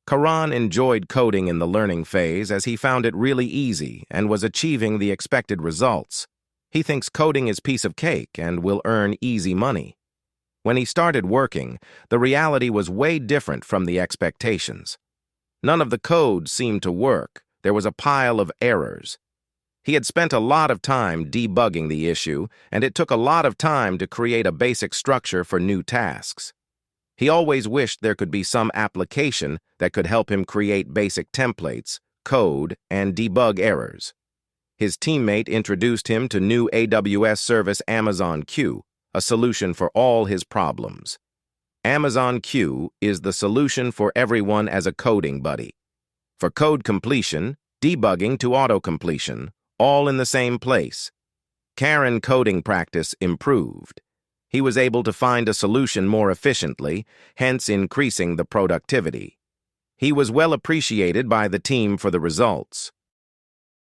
Karan enjoyed coding in the learning phase as he found it really easy and was achieving the expected results. He thinks coding is piece of cake and will earn easy money. When he started working, the reality was way different from the expectations. None of the code seemed to work. There was a pile of errors. He had spent a lot of time debugging the issue, and it took a lot of time to create a basic structure for new tasks. He always wished there could be some application that could help him create basic templates, code, and debug errors. His teammate introduced him to new AWS service Amazon Q, a solution for all his problems. Amazon Q is the solution for everyone as a coding buddy. For code completion, debugging to auto-completion, all in the same place. Karan's coding practice improved. He was able to find a solution more efficiently, hence increasing the productivity. He was well appreciated by the team for the results.